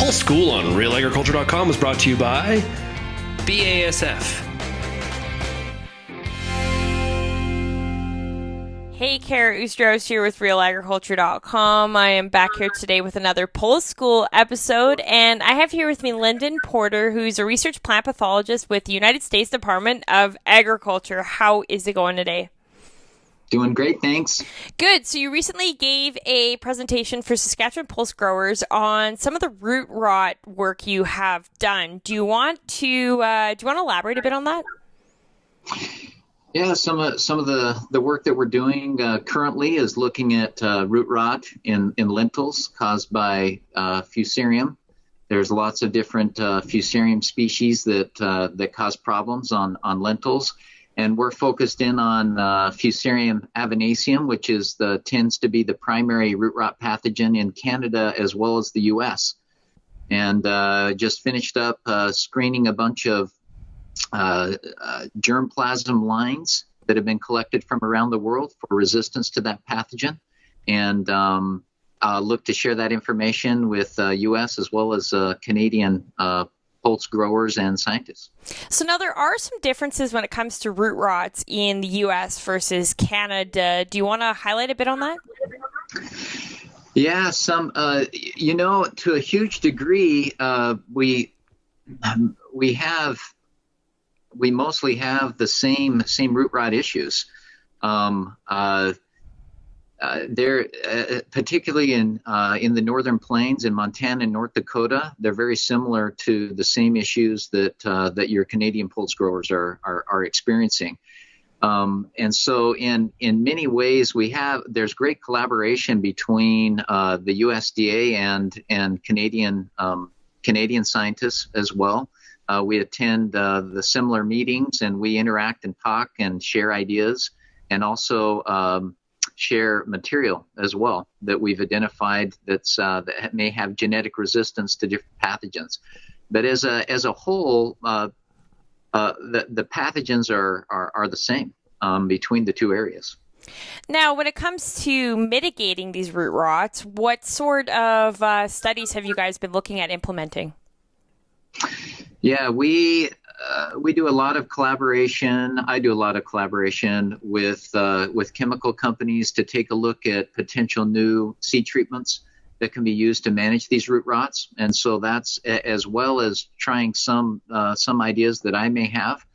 Pulse School on RealAgriculture.com is brought to you by BASF. Hey, Kara Oosterhuis here with RealAgriculture.com. I am back here today with another Pulse School episode, and I have here with me Lyndon Porter, who's a research plant pathologist with the United States Department of Agriculture. How is it going today? Doing great, thanks. Good. So you recently gave a presentation for Saskatchewan pulse growers on some of the root rot work you have done. Do you want to elaborate a bit on that? Yeah, some of the work that we're doing currently is looking at root rot in lentils caused by Fusarium. There's lots of different Fusarium species that cause problems on lentils. And we're focused in on Fusarium avinaceum, which tends to be the primary root rot pathogen in Canada as well as the U.S. And just finished up screening a bunch of germplasm lines that have been collected from around the world for resistance to that pathogen. And look to share that information with U.S. as well as Canadian pulse growers and scientists. So now there are some differences when it comes to root rots in the U.S. versus Canada. Do you want to highlight a bit on that? Yeah, to a huge degree, we mostly have the same root rot issues. They're particularly in the northern plains in Montana and North Dakota. They're very similar to the same issues that your Canadian pulse growers are experiencing. And so in many ways there's great collaboration between the USDA and Canadian scientists as well. We attend the similar meetings, and we interact and talk and share ideas, and also share material as well that we've identified that may have genetic resistance to different pathogens. But as a whole, the pathogens are the same between the two areas. Now, when it comes to mitigating these root rots, what sort of studies have you guys been looking at implementing? Yeah, we do a lot of collaboration. I do a lot of collaboration with chemical companies to take a look at potential new seed treatments that can be used to manage these root rots. And so that's as well as trying some ideas that I may have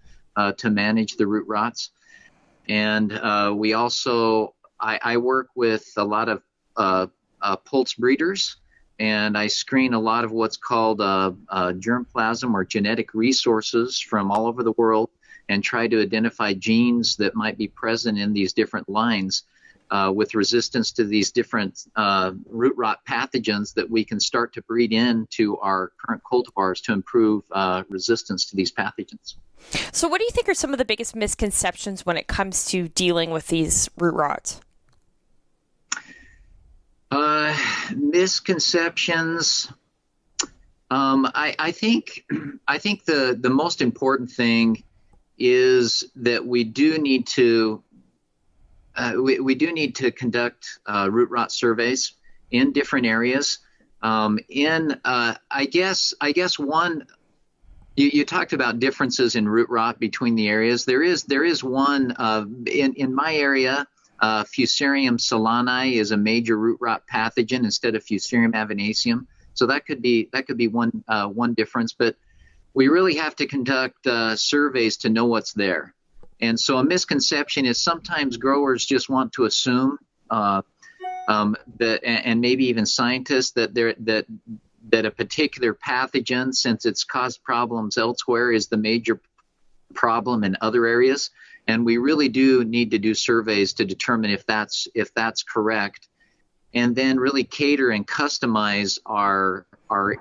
to manage the root rots. And we also I work with a lot of pulse breeders. And I screen a lot of what's called germplasm or genetic resources from all over the world and try to identify genes that might be present in these different lines with resistance to these different root rot pathogens that we can start to breed into our current cultivars to improve resistance to these pathogens. So what do you think are some of the biggest misconceptions when it comes to dealing with these root rots? Misconceptions. I think the most important thing is that we do need to conduct root rot surveys in different areas. I guess one. You talked about differences in root rot between the areas. There is one in my area. Fusarium solani is a major root rot pathogen instead of Fusarium avinaceum. So that could be one difference. But we really have to conduct surveys to know what's there. And so a misconception is sometimes growers just want to assume that, and maybe even scientists that a particular pathogen, since it's caused problems elsewhere, is the major problem in other areas. And we really do need to do surveys to determine if that's correct, and then really cater and customize our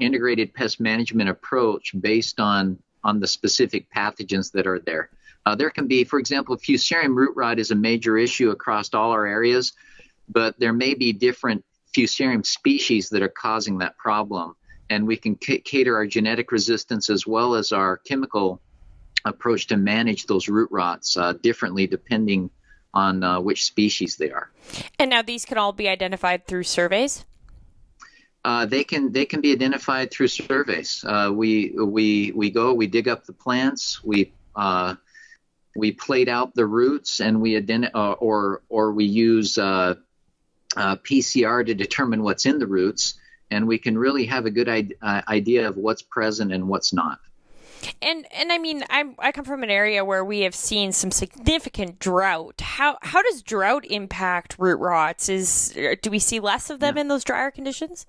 integrated pest management approach based on the specific pathogens that are there. There can be, for example, Fusarium root rot is a major issue across all our areas, but there may be different Fusarium species that are causing that problem, and we can cater our genetic resistance as well as our chemical approach to manage those root rots differently depending on which species they are. And now these can all be identified through surveys? They can be identified through surveys. We dig up the plants, we plate out the roots, and we use PCR to determine what's in the roots, and we can really have a good idea of what's present and what's not. And I mean, I come from an area where we have seen some significant drought. How does drought impact root rots? Do we see less of them in those drier conditions?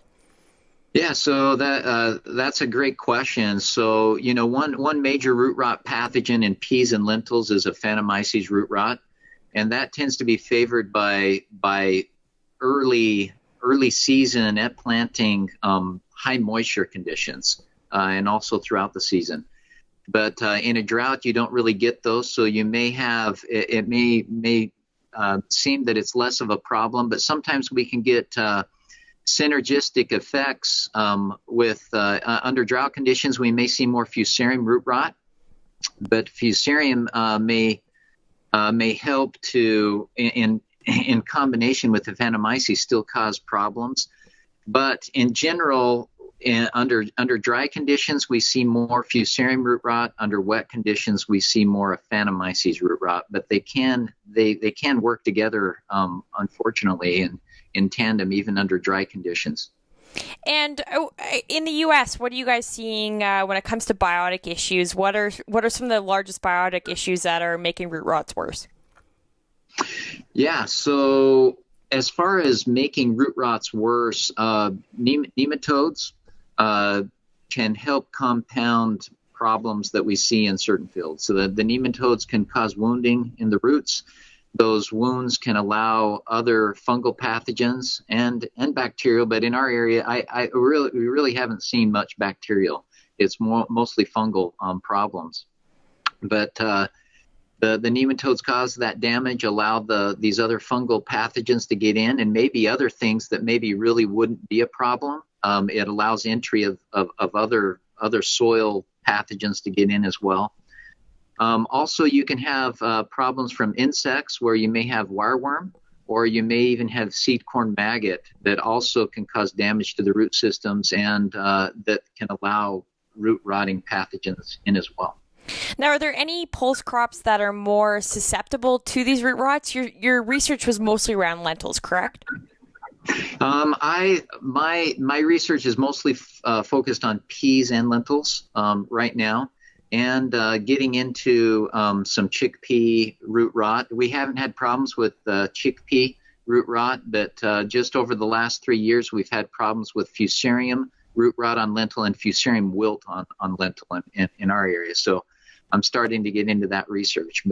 Yeah, so that's a great question. So, one major root rot pathogen in peas and lentils is Aphanomyces root rot, and that tends to be favored by early season at planting, high moisture conditions, and also throughout the season. But in a drought, you don't really get those, so you may have it may seem that it's less of a problem, but sometimes we can get synergistic effects with under drought conditions. We may see more Fusarium root rot, but Fusarium may help to in combination with Aphanomyces still cause problems. But in general, under dry conditions, we see more Fusarium root rot. Under wet conditions, we see more Aphanomyces root rot. But they can work together, unfortunately, in tandem, even under dry conditions. And in the U.S., what are you guys seeing when it comes to biotic issues? What are some of the largest biotic issues that are making root rots worse? Yeah, so as far as making root rots worse, nematodes can help compound problems that we see in certain fields. So the nematodes can cause wounding in the roots. Those wounds can allow other fungal pathogens and bacterial, but in our area, we really haven't seen much bacterial. It's mostly fungal problems. But the nematodes cause that damage, allow these other fungal pathogens to get in, and maybe other things that maybe really wouldn't be a problem. It allows entry of other soil pathogens to get in as well. Also, you can have problems from insects where you may have wireworm, or you may even have seed corn maggot that also can cause damage to the root systems and that can allow root rotting pathogens in as well. Now, are there any pulse crops that are more susceptible to these root rots? Your research was mostly around lentils, correct? My research is mostly focused on peas and lentils right now, and getting into some chickpea root rot. We haven't had problems with chickpea root rot, but just over the last 3 years, we've had problems with Fusarium root rot on lentil and Fusarium wilt on lentil in our area. So I'm starting to get into that research.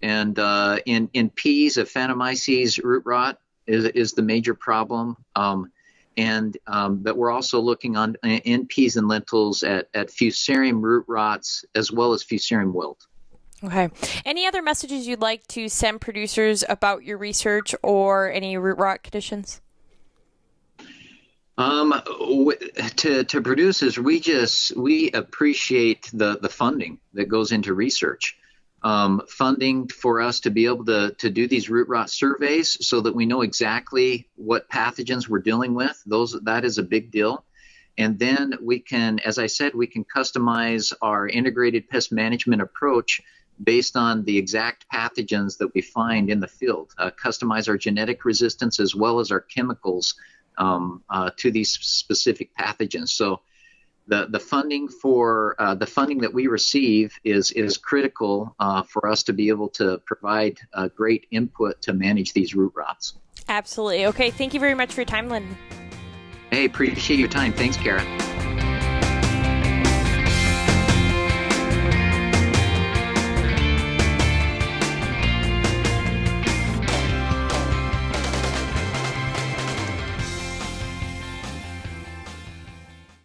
In peas, Aphanomyces root rot is the major problem. But we're also looking in peas and lentils at Fusarium root rots as well as Fusarium wilt. Okay. Any other messages you'd like to send producers about your research or any root rot conditions? To producers, we appreciate the funding that goes into research. Funding for us to be able to do these root rot surveys so that we know exactly what pathogens we're dealing with. That is a big deal. And then we can, as I said, we can customize our integrated pest management approach based on the exact pathogens that we find in the field, customize our genetic resistance as well as our chemicals to these specific pathogens. So the funding that we receive is critical for us to be able to provide great input to manage these root rots. Absolutely. Okay. Thank you very much for your time, Lyndon. Hey, appreciate your time. Thanks, Kara.